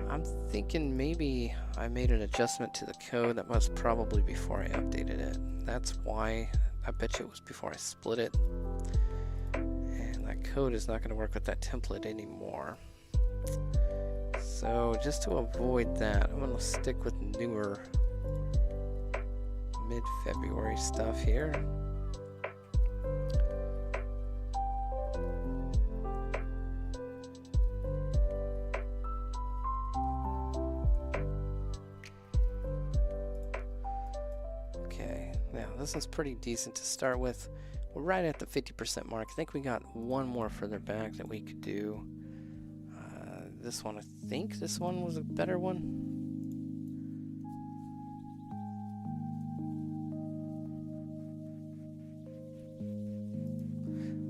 I'm thinking maybe I made an adjustment to the code. That was probably before I updated it. That's why. I bet you it was before I split it. And that code is not going to work with that template anymore. So just to avoid that, I'm going to stick with newer mid-February stuff here. This one's pretty decent to start with. We're right at the 50% mark. I think we got one more further back that we could do. This one, I think this one was a better one.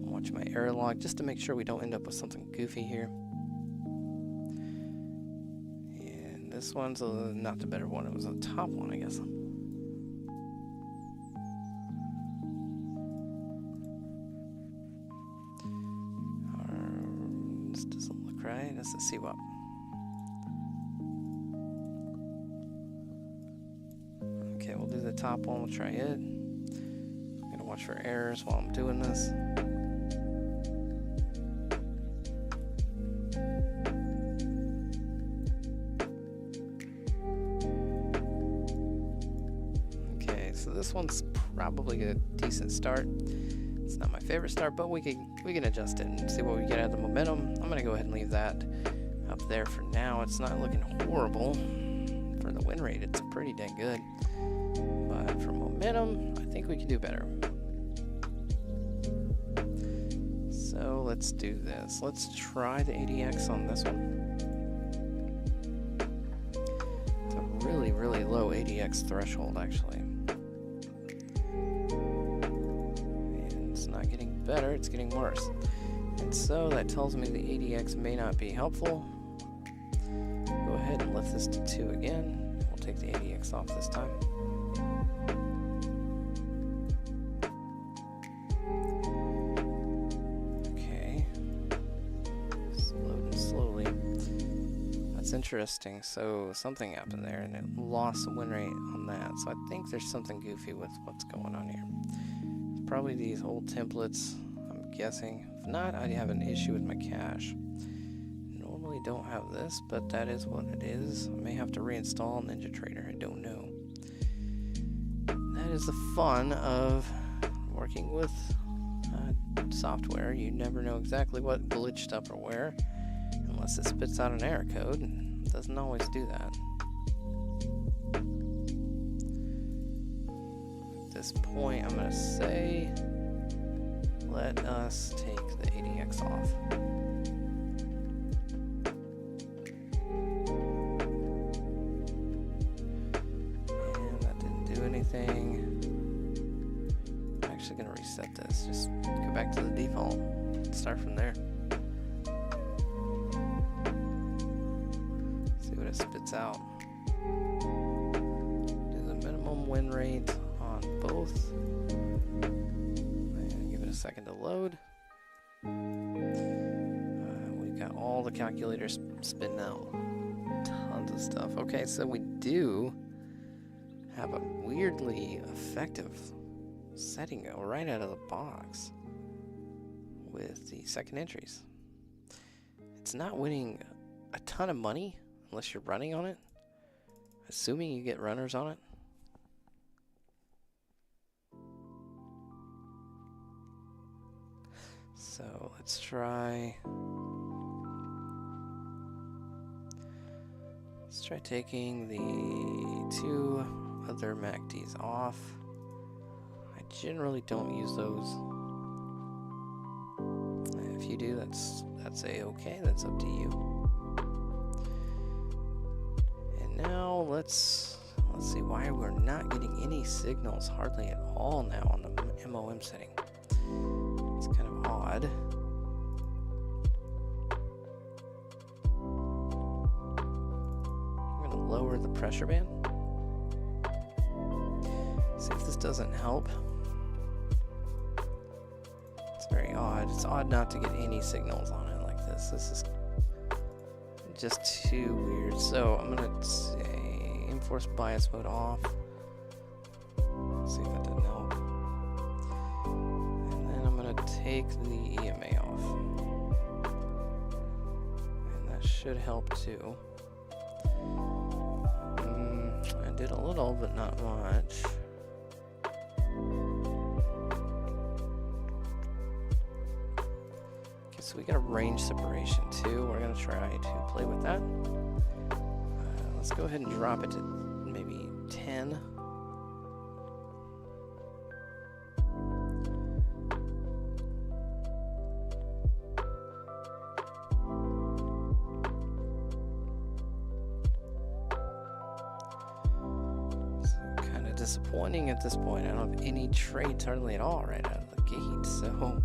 Watch my error log just to make sure we don't end up with something goofy here. And this one's not the better one. It was the top one, I guess. Right. is the CWAP. Okay, we'll do the top one. We'll try it. I'm gonna watch for errors while I'm doing this. Okay, so this one's probably a decent start. It's not my favorite start, but we can adjust it and see what we get out of the momentum. I'm gonna go ahead and leave that up there for now. It's not looking horrible. For the win rate, it's pretty dang good. But for momentum, I think we can do better. So let's do this. Let's try the ADX on this one. It's a really, really low ADX threshold, actually. Better, it's getting worse. And so that tells me the ADX may not be helpful. Go ahead and lift this to 2 again. We'll take the ADX off this time. Okay. Loading slowly. That's interesting. So something happened there and it lost the win rate on that. So I think there's something goofy with what's going on here. Probably these old templates, I'm guessing. If not, I have an issue with my cache. Normally don't have this, but that is what it is. I may have to reinstall NinjaTrader, I don't know. That is the fun of working with software. You never know exactly what glitched up or where, unless it spits out an error code, and it doesn't always do that. At this point, I'm going to say, let us take the ADX off. And that didn't do anything. I'm actually going to reset this. Just go back to the default. Start from there. See what it spits out. Do the minimum win rate on both. And give it a second to load. We've got all the calculators spitting out tons of stuff. Okay, so we do have a weirdly effective setting right out of the box with the second entries. It's not winning a ton of money unless you're running on it, assuming you get runners on it. So let's try taking the 2 other MACDs off. I generally don't use those. If you do, that's a-okay. That's up to you. And now let's see why we're not getting any signals hardly at all now on the MOM setting. It's kind of odd. I'm gonna lower the pressure band. See if this doesn't help. It's very odd. It's odd not to get any signals on it like this. This is just too weird. So I'm gonna say enforce bias mode off. See if that doesn't help. And then I'm gonna take the EMA off. And that should help too. I did a little, but not much. So we got a range separation too. We're going to try to play with that. Let's go ahead and drop it to maybe 10. So kind of disappointing at this point. I don't have any trades hardly at all right out of the gate. So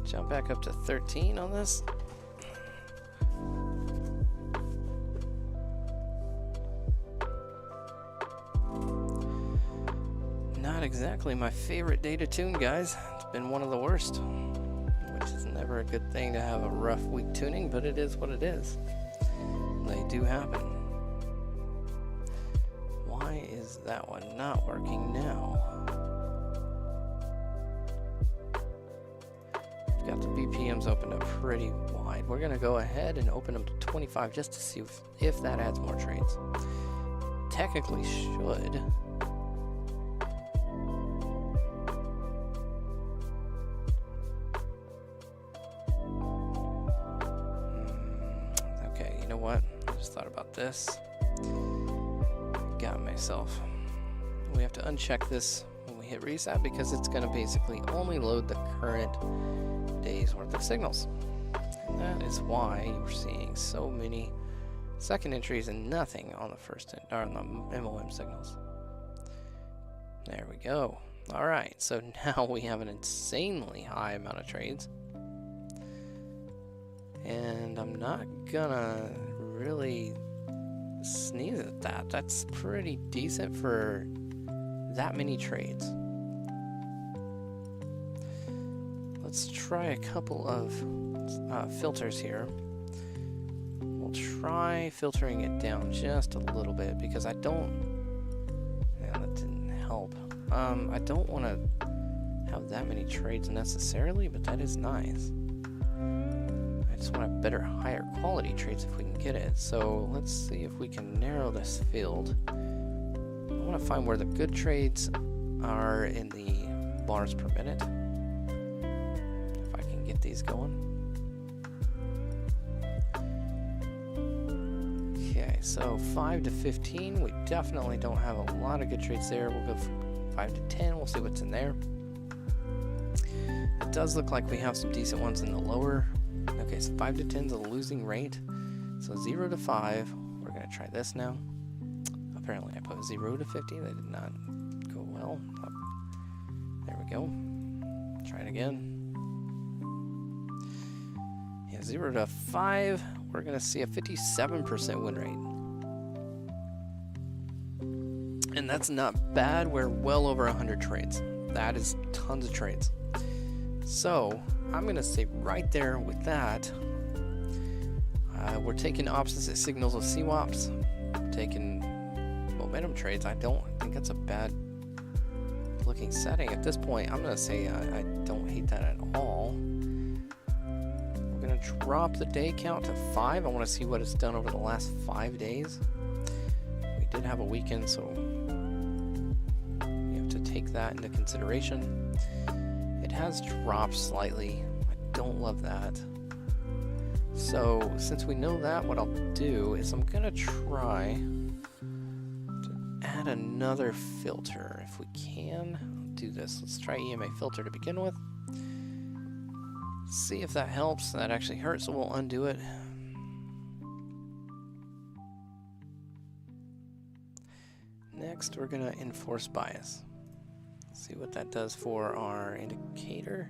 jump back up to 13 on this. Not exactly my favorite day to tune, guys. It's been one of the worst, which is never a good thing to have a rough, weak tuning, but it is what it is. They do happen. Why is that one not working now? We've got the BPMs opened up pretty wide. We're gonna go ahead and open them to 25 just to see if that adds more trades. Technically should. Okay, you know what? I just thought about this. Got myself. We have to uncheck this when we hit reset because it's going to basically only load the current day's worth of signals. And that is why you're seeing so many second entries and nothing on the first or on the MOM signals. There we go. All right, so now we have an insanely high amount of trades. And I'm not gonna really sneeze at that. That's pretty decent for that many trades. Let's try a couple of filters here. We'll try filtering it down just a little bit because I don't... Yeah, that didn't help. I don't want to have that many trades necessarily, but that is nice. I just want better, higher quality trades if we can get it. So let's see if we can narrow this field. I want to find where the good trades are in the bars per minute. If I can get these going. Okay, so 5 to 15. We definitely don't have a lot of good trades there. We'll go from 5 to 10. We'll see what's in there. It does look like we have some decent ones in the lower. Okay, so 5 to 10 is a losing rate. So 0 to 5. We're going to try this now. Apparently I put 0 to 50. That did not go well. Oh, there we go. Try it again. Yeah, 0 to 5. We're going to see a 57% win rate. And that's not bad. We're well over 100 trades. That is tons of trades. So I'm going to say right there with that, we're taking opposite signals with CWAPs, taking momentum trades. I don't think that's a bad looking setting. At this point, I'm going to say I don't hate that at all. We're going to drop the day count to 5. I want to see what it's done over the last 5 days. We did have a weekend, so you have to take that into consideration. It has dropped slightly. I don't love that. So since we know that, what I'll do is I'm gonna try to add another filter if we can. I'll do this. Let's try EMA filter to begin with. See if that helps. That actually hurts, so we'll undo it. Next, we're gonna enforce bias. See what that does for our indicator.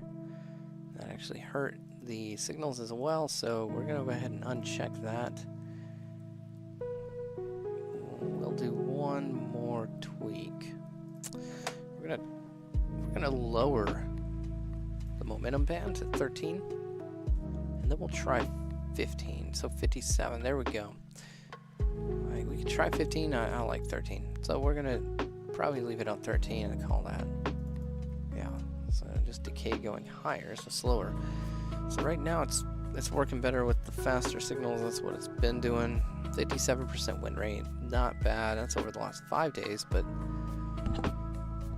That actually hurt the signals as well, so we're gonna go ahead and uncheck that. We'll do one more tweak. We're gonna lower the momentum band to 13, and then we'll try 15. So 57. There we go. Right, we could try 15. I like 13. So we're gonna probably leave it on 13 and call that. Yeah, so just decay going higher, so slower. So right now it's working better with the faster signals. That's what it's been doing. 57% win rate, not bad. That's over the last 5 days, but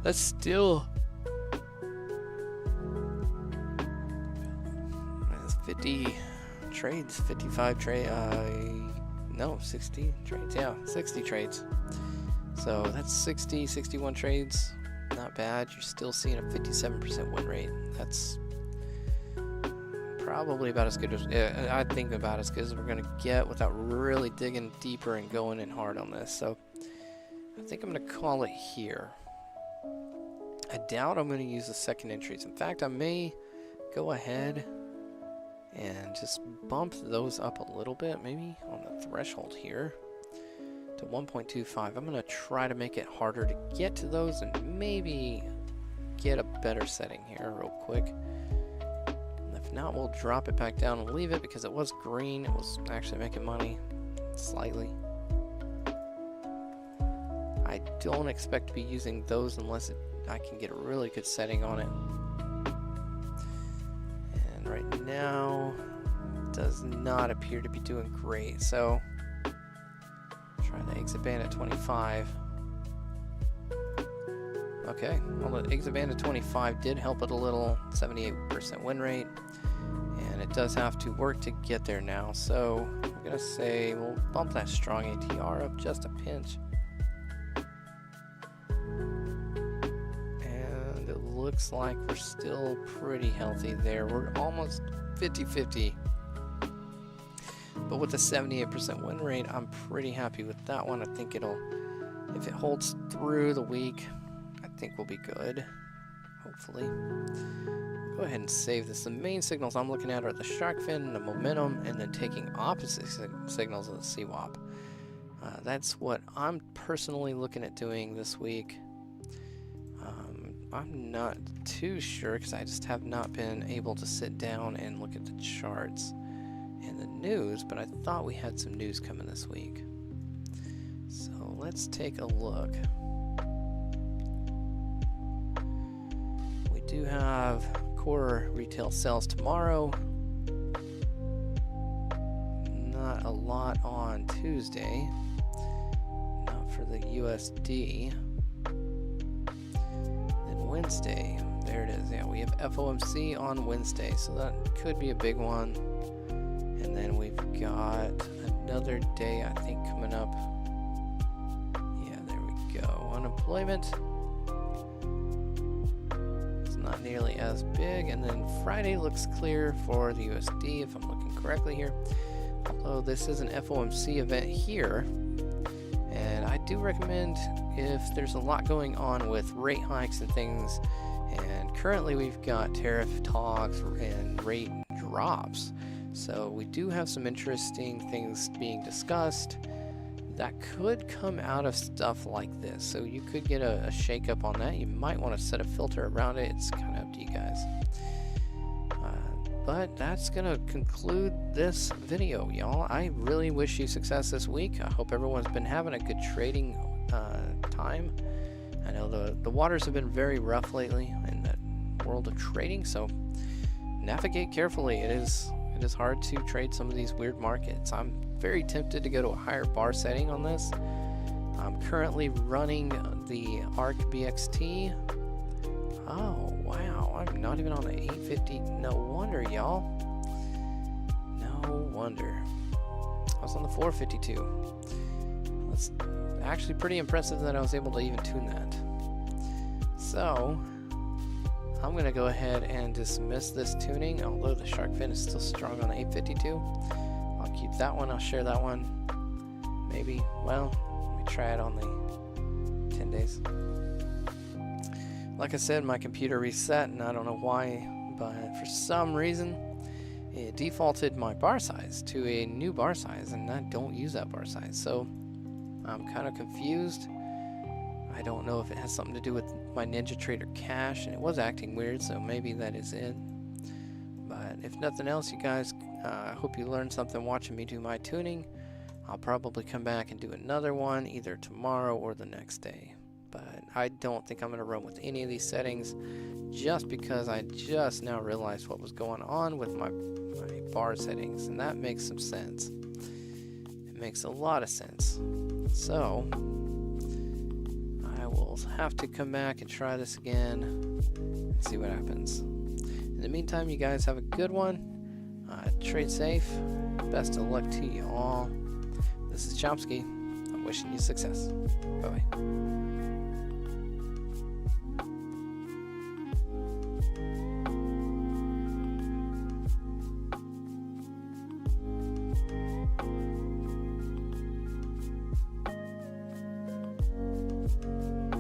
that's still 50 trades, 55 trade. No, 60 trades. Yeah, 60 trades. So that's 61 trades. Not bad. You're still seeing a 57% win rate. That's probably about as good as, I think about as good as we're going to get without really digging deeper and going in hard on this. So I think I'm going to call it here. I doubt I'm going to use the second entries. In fact, I may go ahead and just bump those up a little bit, maybe on the threshold here to 1.25. I'm going to try to make it harder to get to those and maybe get a better setting here real quick. And if If not, we'll drop it back down and leave it because it was green. It was actually making money slightly. I don't expect to be using those unless I can get a really good setting on it. And right now, it does not appear to be doing great. So, try the exit band at 25. Okay, well the exit band at 25 did help it a little, 78% win rate. And it does have to work to get there now. So, I'm going to say we'll bump that strong ATR up just a pinch. Looks like we're still pretty healthy there. We're almost 50-50. But with a 78% win rate, I'm pretty happy with that one. I think it'll, if it holds through the week, I think we'll be good. Hopefully. Go ahead and save this. The main signals I'm looking at are the shark fin, the momentum, and then taking opposite signals of the CWAP. That's what I'm personally looking at doing this week. I'm not too sure because I just have not been able to sit down and look at the charts and the news, but I thought we had some news coming this week. So let's take a look. We do have core retail sales tomorrow. Not a lot on Tuesday. Not for the USD. Wednesday, there it is. Yeah, we have FOMC on Wednesday, so that could be a big one. And then we've got another day, I think, coming up. Yeah, there we go. Unemployment. It's not nearly as big. And then Friday looks clear for the USD, if I'm looking correctly here. Although this is an FOMC event here. And I do recommend if there's a lot going on with rate hikes and things, and currently we've got tariff talks and rate drops. So we do have some interesting things being discussed that could come out of stuff like this. So you could get a shake-up on that. You might want to set a filter around it. It's kind of up to you guys. But that's going to conclude this video, y'all. I really wish you success this week. I hope everyone's been having a good trading time. I know the waters have been very rough lately in the world of trading, so navigate carefully. It is hard to trade some of these weird markets. I'm very tempted to go to a higher bar setting on this. I'm currently running the ARC BXT. Oh, wow. I'm not even on the 850. No wonder, y'all. No wonder. I was on the 452. That's actually pretty impressive that I was able to even tune that. So, I'm going to go ahead and dismiss this tuning, although the shark fin is still strong on the 852. I'll keep that one. I'll share that one. Maybe, well, let me try it on the 10 days. Like I said, my computer reset, and I don't know why, but for some reason, it defaulted my bar size to a new bar size, and I don't use that bar size, so I'm kind of confused. I don't know if it has something to do with my NinjaTrader cache, and it was acting weird, so maybe that is it. But if nothing else, you guys, I hope you learned something watching me do my tuning. I'll probably come back and do another one either tomorrow or the next day. But I don't think I'm going to run with any of these settings just because I just now realized what was going on with my bar settings, and that makes some sense. It makes a lot of sense. So I will have to come back and try this again and see what happens. In the meantime, you guys have a good one. Trade safe. Best of luck to you all. This is Chompsky. I'm wishing you success. Bye-bye.